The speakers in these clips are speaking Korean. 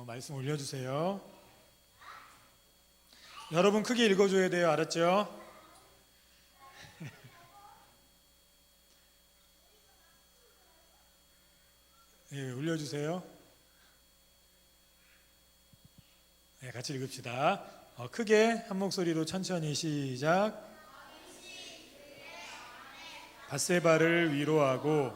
말씀 올려주세요. 여러분 크게 읽어줘야 돼요. 알았죠? 예, 올려주세요. 네, 같이 읽읍시다. 크게 한 목소리로 천천히 시작. 밧세바를 위로하고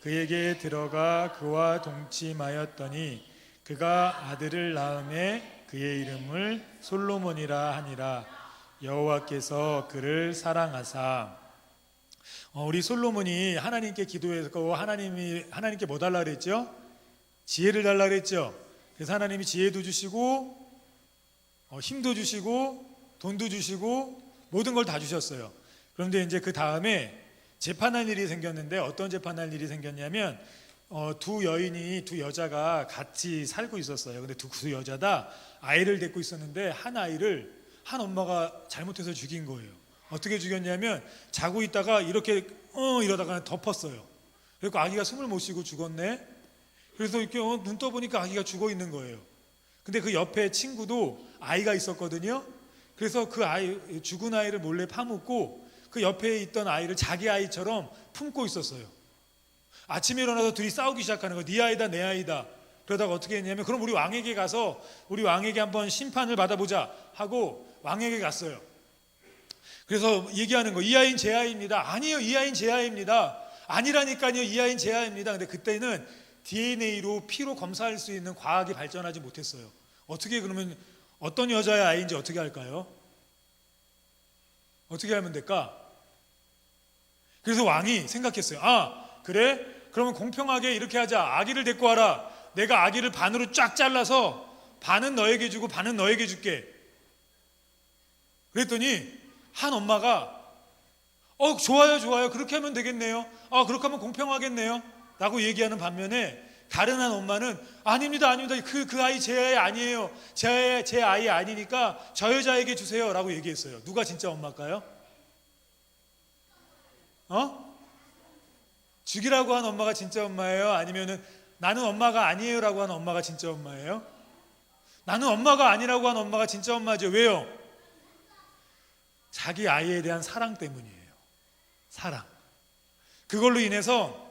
그에게 들어가 그와 동침하였더니 그가 아들을 낳음에 그의 이름을 솔로몬이라 하니라. 여호와께서 그를 사랑하사. 우리 솔로몬이 하나님께 기도했고 하나님께 뭐 달라 그랬죠? 지혜를 달라 그랬죠. 그래서 하나님이 지혜도 주시고 힘도 주시고 돈도 주시고 모든 걸 다 주셨어요. 그런데 이제 그 다음에 재판할 일이 생겼는데 어떤 재판할 일이 생겼냐면 두 여자가 같이 살고 있었어요. 근데 두 여자 다 아이를 데리고 있었는데 한 아이를 한 엄마가 잘못해서 죽인 거예요. 어떻게 죽였냐면 자고 있다가 이렇게 이러다가 덮었어요. 그리고 아기가 숨을 못 쉬고 죽었네. 그래서 이렇게 눈 떠보니까 아기가 죽어 있는 거예요. 근데 그 옆에 친구도 아이가 있었거든요. 그래서 그 죽은 아이를 몰래 파묻고 그 옆에 있던 아이를 자기 아이처럼 품고 있었어요. 아침에 일어나서 둘이 싸우기 시작하는 거예요. 네 아이다 내 아이다. 그러다가 어떻게 했냐면 그럼 우리 왕에게 가서 우리 왕에게 한번 심판을 받아보자 하고 왕에게 갔어요. 그래서 얘기하는 거, 이 아이는 제 아이입니다. 아니요, 이 아이는 제 아이입니다. 아니라니까요, 이 아이는 제 아이입니다. 근데 그때는 DNA로 피로 검사할 수 있는 과학이 발전하지 못했어요. 어떻게 그러면 어떤 여자의 아이인지 어떻게 할까요? 어떻게 하면 될까? 그래서 왕이 생각했어요. 그래? 그러면 공평하게 이렇게 하자. 아기를 데리고 와라. 내가 아기를 반으로 쫙 잘라서 반은 너에게 주고 반은 너에게 줄게. 그랬더니 한 엄마가 좋아요 그렇게 하면 되겠네요. 그렇게 하면 공평하겠네요 라고 얘기하는 반면에 다른 한 엄마는 아닙니다 그 아이 제 아이 아니에요. 제 아이 아니니까 저 여자에게 주세요 라고 얘기했어요. 누가 진짜 엄마일까요? 죽이라고 한 엄마가 진짜 엄마예요? 아니면은 나는 엄마가 아니에요 라고 하는 엄마가 진짜 엄마예요? 나는 엄마가 아니라고 하는 엄마가 진짜 엄마죠. 왜요? 자기 아이에 대한 사랑 때문이에요. 사랑. 그걸로 인해서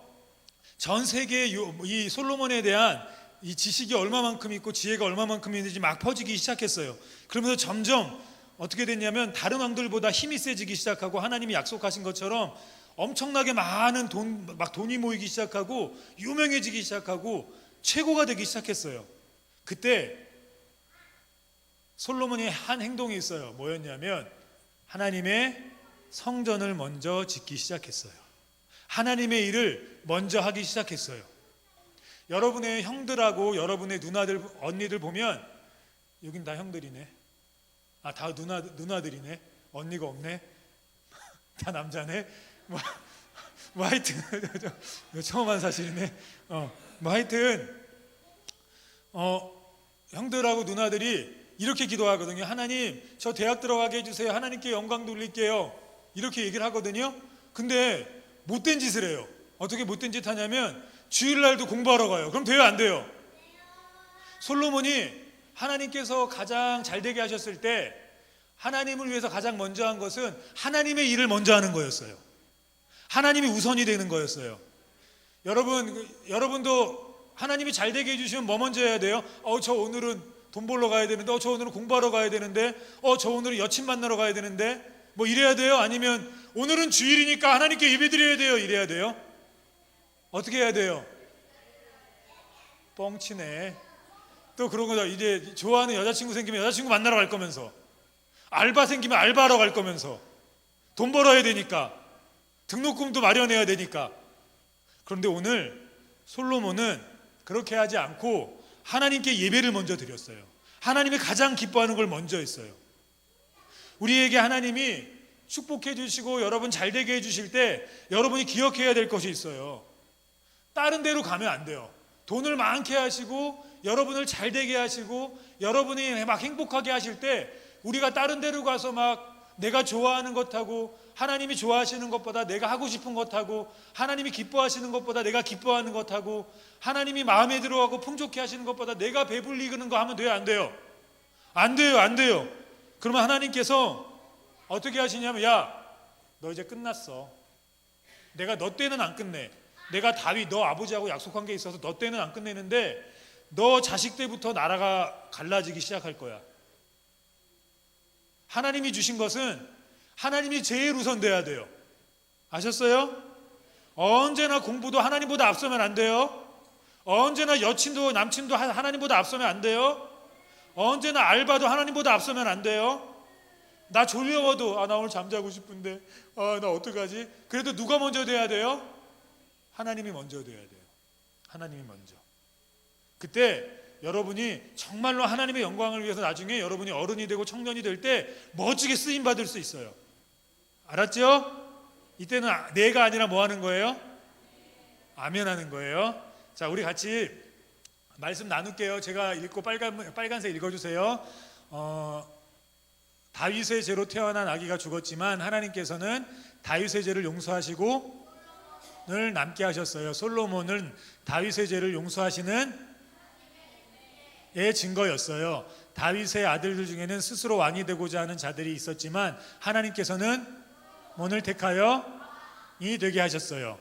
전 세계에 이 솔로몬에 대한 이 지식이 얼마만큼 있고 지혜가 얼마만큼 있는지 막 퍼지기 시작했어요. 그러면서 점점 어떻게 됐냐면 다른 왕들보다 힘이 세지기 시작하고 하나님이 약속하신 것처럼 엄청나게 많은 돈이 모이기 시작하고 유명해지기 시작하고 최고가 되기 시작했어요. 그때 솔로몬이 한 행동이 있어요. 뭐였냐면 하나님의 성전을 먼저 짓기 시작했어요. 하나님의 일을 먼저 하기 시작했어요. 여러분의 형들하고 여러분의 누나들, 언니들 보면 여긴 다 형들이네. 다 누나들이네. 언니가 없네. 다 남자네. 뭐 하여튼 처음 한 사실이네. 뭐 하여튼 형들하고 누나들이 이렇게 기도하거든요. 하나님 저 대학 들어가게 해주세요. 하나님께 영광 돌릴게요. 이렇게 얘기를 하거든요. 근데 못된 짓을 해요. 어떻게 못된 짓 하냐면 주일날도 공부하러 가요. 그럼 돼요 안 돼요? 솔로몬이 하나님께서 가장 잘되게 하셨을 때 하나님을 위해서 가장 먼저 한 것은 하나님의 일을 먼저 하는 거였어요. 하나님이 우선이 되는 거였어요. 여러분도 하나님이 잘되게 해주시면 뭐 먼저 해야 돼요? 저 오늘은 돈 벌러 가야 되는데 저 오늘은 공부하러 가야 되는데 저 오늘은 여친 만나러 가야 되는데 뭐 이래야 돼요? 아니면 오늘은 주일이니까 하나님께 예배드려야 돼요? 이래야 돼요? 어떻게 해야 돼요? 뻥치네. 또 그런 거죠. 이제 좋아하는 여자친구 생기면 여자친구 만나러 갈 거면서 알바 생기면 알바하러 갈 거면서 돈 벌어야 되니까 등록금도 마련해야 되니까. 그런데 오늘 솔로몬은 그렇게 하지 않고 하나님께 예배를 먼저 드렸어요. 하나님이 가장 기뻐하는 걸 먼저 했어요. 우리에게 하나님이 축복해 주시고 여러분 잘되게 해주실 때 여러분이 기억해야 될 것이 있어요. 다른 데로 가면 안 돼요. 돈을 많게 하시고 여러분을 잘되게 하시고 여러분이 막 행복하게 하실 때 우리가 다른 데로 가서 막 내가 좋아하는 것하고 하나님이 좋아하시는 것보다 내가 하고 싶은 것하고, 하나님이 기뻐하시는 것보다 내가 기뻐하는 것하고, 하나님이 마음에 들어하고 풍족해 하시는 것보다 내가 배불리는 거 하면 돼요, 안 돼요? 안 돼요, 안 돼요. 그러면 하나님께서 어떻게 하시냐면, 야, 너 이제 끝났어. 내가 너 때는 안 끝내. 내가 다윗 너 아버지하고 약속한 게 있어서 너 때는 안 끝내는데 너 자식 때부터 나라가 갈라지기 시작할 거야. 하나님이 주신 것은 하나님이 제일 우선 돼야 돼요. 아셨어요? 언제나 공부도 하나님보다 앞서면 안 돼요. 언제나 여친도 남친도 하나님보다 앞서면 안 돼요. 언제나 알바도 하나님보다 앞서면 안 돼요. 나 졸려워도 나 오늘 잠자고 싶은데 나 어떡하지? 그래도 누가 먼저 돼야 돼요? 하나님이 먼저 돼야 돼요. 하나님이 먼저. 그때 여러분이 정말로 하나님의 영광을 위해서 나중에 여러분이 어른이 되고 청년이 될 때 멋지게 쓰임 받을 수 있어요. 알았죠? 이때는 내가 아니라 뭐 하는 거예요? 아멘 하는 거예요. 자, 우리 같이 말씀 나눌게요. 제가 읽고 빨간색 읽어주세요. 다윗의 죄로 태어난 아기가 죽었지만 하나님께서는 다윗의 죄를 용서하시고 늘 남게 하셨어요. 솔로몬은 다윗의 죄를 용서하시는 증거였어요. 다윗의 아들들 중에는 스스로 왕이 되고자 하는 자들이 있었지만 하나님께서는 뭔을 택하여 이 되게 하셨어요.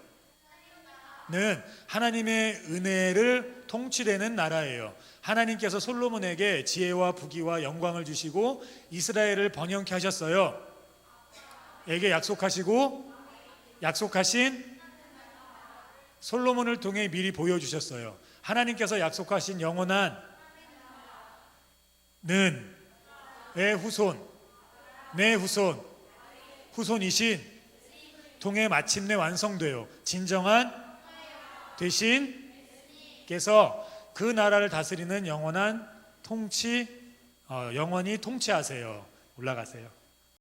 는 하나님의 은혜를 통치되는 나라예요. 하나님께서 솔로몬에게 지혜와 부귀와 영광을 주시고 이스라엘을 번영케 하셨어요. 에게 약속하신 솔로몬을 통해 미리 보여주셨어요. 하나님께서 약속하신 영원한 내 후손이신 통해 마침내 완성되어 진정한 되신께서 그 나라를 다스리는 영원히 통치하세요. 올라가세요.